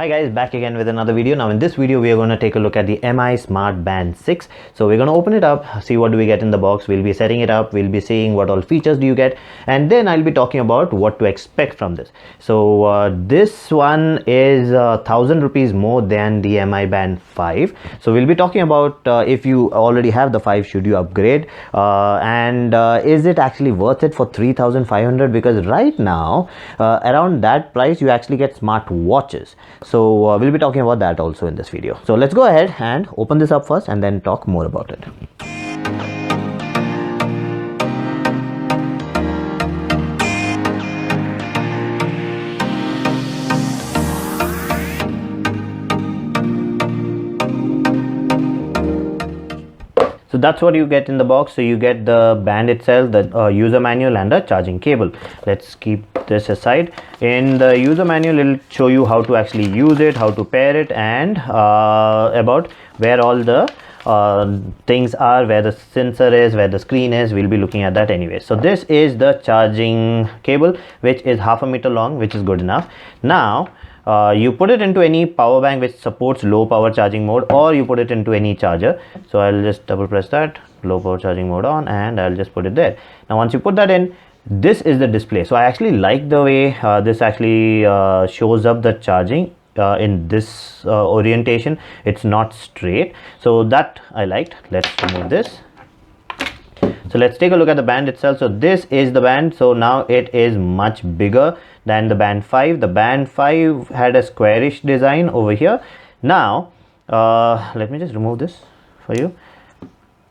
Hi guys, back again with another video. Now in this video we are going to take a look at the MI Smart Band 6. So we're going to open it up, see what do we get in the box. We'll be setting it up, we'll be seeing what all features do you get, and then I'll be talking about what to expect from this. So this one is 1000 rupees more than the MI Band 5. So we'll be talking about if you already have the 5, should you upgrade, and is it actually worth it for 3500, because right now around that price you actually get smart watches. So we'll be talking about that also in this video. So let's go ahead and open this up first and then talk more about it. So that's what you get in the box. So you get the band itself, the user manual and a charging cable. Let's keep this aside. In the user manual, it'll show you how to actually use it, how to pair it, and about where all the things are, where the sensor is, where the screen is. We'll be looking at that anyway. So this is the charging cable, which is 1/2 meter long, which is good enough. Now you put it into any power bank which supports low power charging mode, or you put it into any charger. So I'll just double press that, low power charging mode on, and I'll just put it there. Now once you put that in, this is the display. So I actually like the way this actually shows up the charging in this orientation. It's not straight, so that I liked. Let's remove this. So let's take a look at the band itself. So this is the band. So now it is much bigger than the Band 5. The Band 5 had a squarish design over here. Now let me just remove this for you.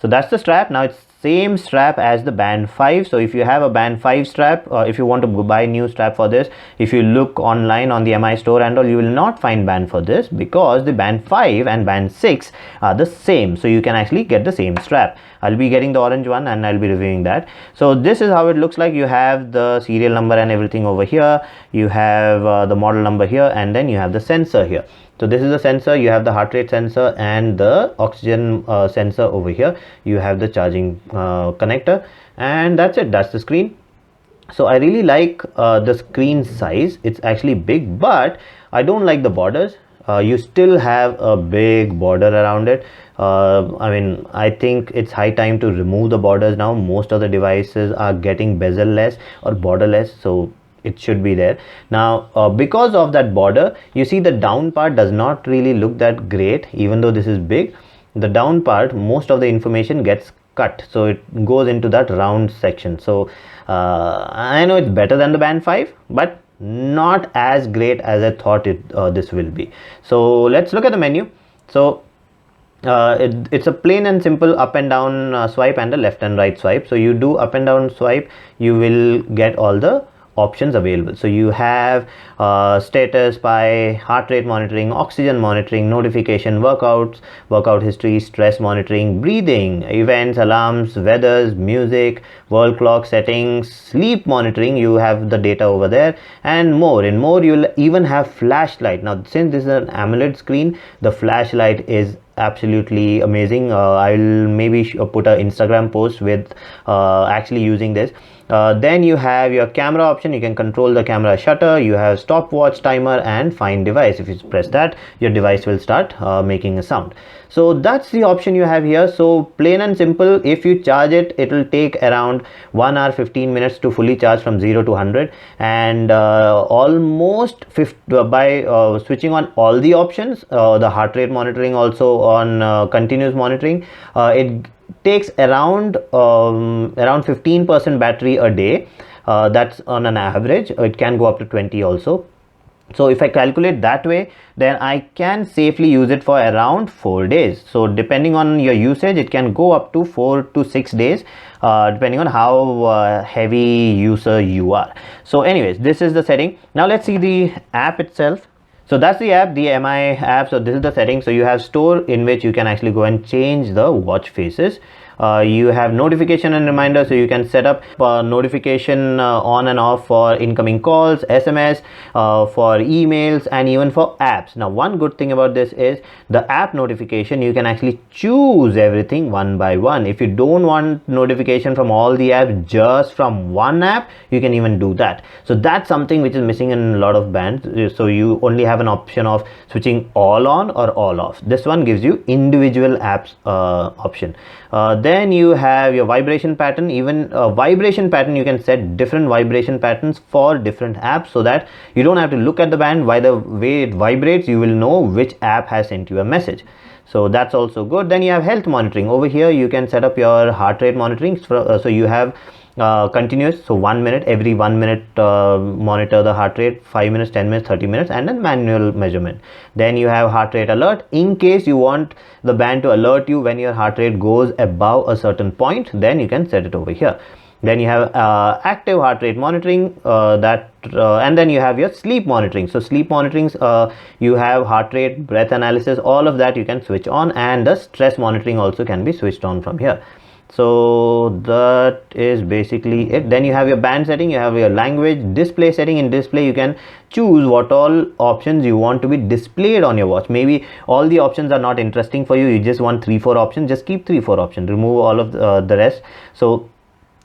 So that's the strap. Now it's same strap as the Band 5. So if you have a Band 5 strap, if you want to buy a new strap for this, if you look online on the MI store and all, you will not find band for this, because the Band 5 and Band 6 are the same. So you can actually get the same strap. I'll be getting the orange one and I'll be reviewing that. So this is how it looks like. You have the serial number and everything over here. You have the model number here, and then you have the sensor here. So this is the sensor. You have the heart rate sensor and the oxygen sensor over here. You have the charging connector, and that's it. That's the screen. So I really like the screen size. It's actually big, but I don't like the borders. You still have a big border around it. I mean, I think it's high time to remove the borders now. Most of the devices are getting bezel-less or borderless, so it should be there. Now because of that border, you see the down part does not really look that great. Even though this is big, the down part, most of the information gets cut, so it goes into that round section. So I know it's better than the Band 5, but not as great as I thought this will be. So let's look at the menu. So it's a plain and simple up and down swipe and a left and right swipe. So you do up and down swipe, you will get all the options available. So you have status, by heart rate monitoring, oxygen monitoring, notification, workouts, workout history, stress monitoring, breathing, events, alarms, weathers, music, world clock settings, sleep monitoring. You have the data over there, and more. In more, you'll even have flashlight. Now since this is an AMOLED screen, the flashlight is absolutely amazing. I'll maybe put an Instagram post with actually using this. Then you have your camera option. You can control the camera shutter. You have stopwatch, timer, and find device. If you press that, your device will start making a sound. So that's the option you have here. So plain and simple. If you charge it, it will take around 1 hour 15 minutes to fully charge from 0 to 100, and almost by switching on all the options, the heart rate monitoring, also on continuous monitoring, it takes around 15% battery a day. That's on an average. It can go up to 20 also. So if I calculate that way, then I can safely use it for around 4 days. So depending on your usage, it can go up to 4 to 6 days, depending on how heavy user you are. So anyways, this is the setting. Now let's see the app itself. So that's the app, the MI app. So this is the setting. So you have store, in which you can actually go and change the watch faces. You have notification and reminder, so you can set up notification on and off for incoming calls, SMS, for emails, and even for apps. Now one good thing about this is the app notification, you can actually choose everything one by one. If you don't want notification from all the apps, just from one app, you can even do that. So that's something which is missing in a lot of bands. So you only have an option of switching all on or all off. This one gives you individual apps option. Then you have your vibration pattern. Even vibration pattern, you can set different vibration patterns for different apps, so that you don't have to look at the band. By the way it vibrates, you will know which app has sent you a message. So that's also good. Then you have health monitoring. Over here you can set up your heart rate monitoring. So you have continuous, so 1 minute, every 1 minute monitor the heart rate, 5 minutes, 10 minutes, 30 minutes, and then manual measurement. Then you have heart rate alert. In case you want the band to alert you when your heart rate goes above a certain point, then you can set it over here. Then you have active heart rate monitoring, and then you have your sleep monitoring. So sleep monitorings, you have heart rate, breath analysis, all of that you can switch on, and the stress monitoring also can be switched on from here. So that is basically it. Then you have your band setting, you have your language, display setting. In display you can choose what all options you want to be displayed on your watch. Maybe all the options are not interesting for you, you just want 3-4 options, just keep 3-4 options, remove all of the rest. So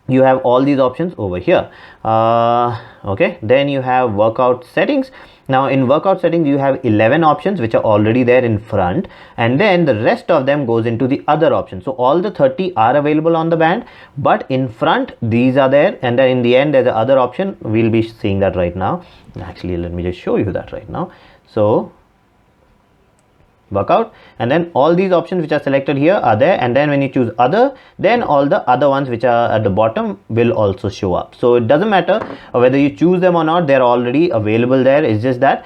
you have all these options over here. Okay, then you have workout settings. Now in workout settings you have 11 options which are already there in front, and then the rest of them goes into the other options. So all the 30 are available on the band, but in front these are there, and then in the end there's a other option. We'll be seeing that right now. Actually, let me just show you that right now. So workout, and then all these options which are selected here are there, and then when you choose other, then all the other ones which are at the bottom will also show up. So it doesn't matter whether you choose them or not, they're already available there. It's just that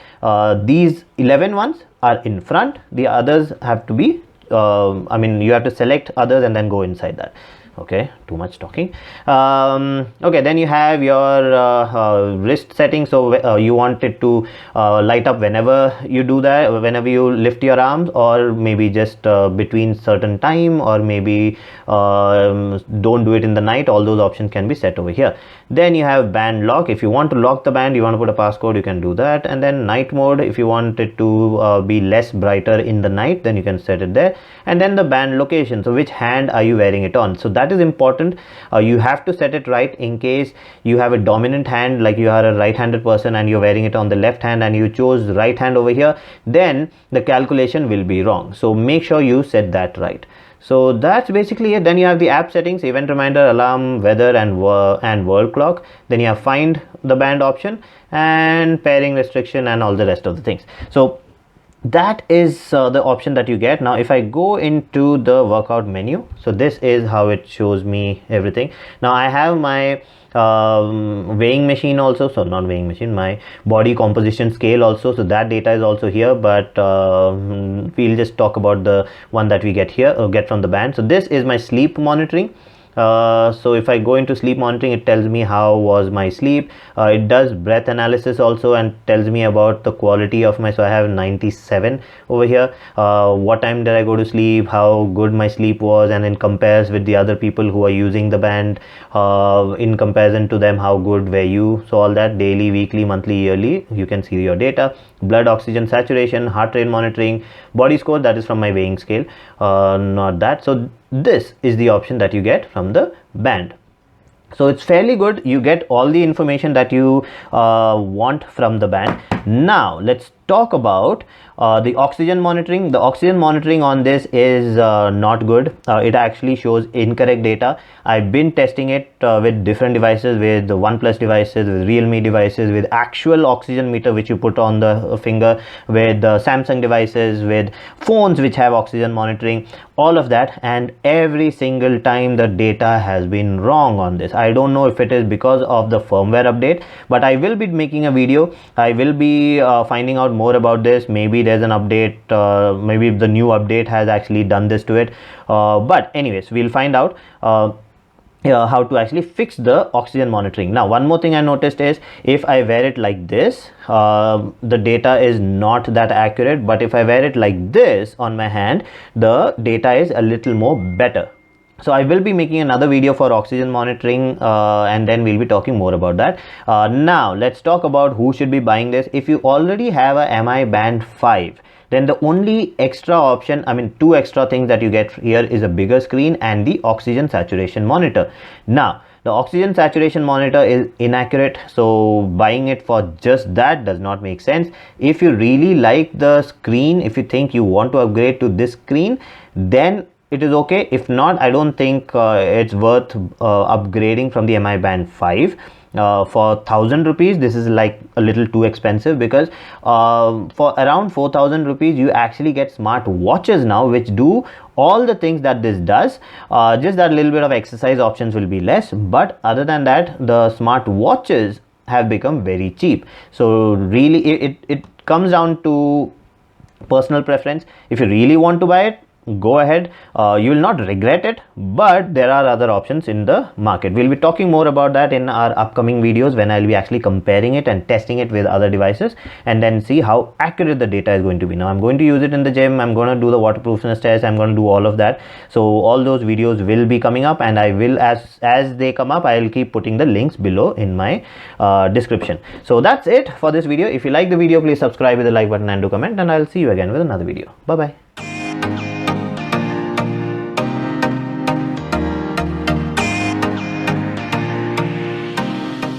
these 11 ones are in front, the others have to be you have to select others and then go inside that. Okay, too much talking. Okay, then you have your wrist setting. So you want it to light up whenever you do that, whenever you lift your arms, or maybe just between certain time, or maybe don't do it in the night. All those options can be set over here. Then you have band lock. If you want to lock the band, you want to put a passcode, you can do that. And then night mode, if you want it to be less brighter in the night, then you can set it there. And then the band location, so which hand are you wearing it on. So that is important. You have to set it right. In case you have a dominant hand, like you are a right-handed person and you're wearing it on the left hand, and you chose right hand over here, then the calculation will be wrong. So make sure you set that right. So that's basically it. Then you have the app settings, event reminder, alarm, weather, and world clock. Then you have find the band option, and pairing restriction, and all the rest of the things. So that is the option that you get. Now if I go into the workout menu, so this is how it shows me everything. Now I have my weighing machine also, so not weighing machine, my body composition scale also, so that data is also here, but we'll just talk about the one that we get here, get from the band. So this is my sleep monitoring. So if I go into sleep monitoring, it tells me how was my sleep. It does breath analysis also and tells me about the quality of my, so I have 97 over here. What time did I go to sleep, how good my sleep was, and then compares with the other people who are using the band. In comparison to them, how good were you. So all that, daily, weekly, monthly, yearly, you can see your data. Blood oxygen saturation, heart rate monitoring, body score, that is from my weighing scale, not that. So this is the option that you get from the band. So it's fairly good. You get all the information that you want from the band. Now let's talk about the oxygen monitoring. The oxygen monitoring on this is not good. It actually shows incorrect data. I've been testing it with different devices, with the OnePlus devices, with Realme devices, with actual oxygen meter which you put on the finger, with Samsung devices, with phones which have oxygen monitoring, all of that, and every single time the data has been wrong on this. I don't know if it is because of the firmware update, but I will be making a video. I will be finding out more about this. Maybe there's an update, maybe the new update has actually done this to it, but anyways, we'll find out how to actually fix the oxygen monitoring. Now one more thing I noticed is, if I wear it like this, the data is not that accurate, but if I wear it like this on my hand, the data is a little more better. So I will be making another video for oxygen monitoring, and then we'll be talking more about that. Now let's talk about who should be buying this. If you already have a MI Band 5, then the only extra option, I mean 2 extra things that you get here is a bigger screen and the oxygen saturation monitor. Now the oxygen saturation monitor is inaccurate, so buying it for just that does not make sense. If you really like the screen, if you think you want to upgrade to this screen, then it is okay. If not, I don't think it's worth upgrading from the MI Band 5. For 1000 rupees, this is like a little too expensive, because for around 4000 rupees you actually get smart watches now which do all the things that this does. Just that little bit of exercise options will be less, but other than that the smart watches have become very cheap. So really it comes down to personal preference. If you really want to buy it, go ahead. You will not regret it, but there are other options in the market. We'll be talking more about that in our upcoming videos, when I'll be actually comparing it and testing it with other devices, and then see how accurate the data is going to be. Now I'm going to use it in the gym, I'm going to do the waterproofness test, I'm going to do all of that. So all those videos will be coming up, and I will, as they come up, I'll keep putting the links below in my description. So that's it for this video. If you like the video, please subscribe with the like button and do comment, and I'll see you again with another video. Bye bye.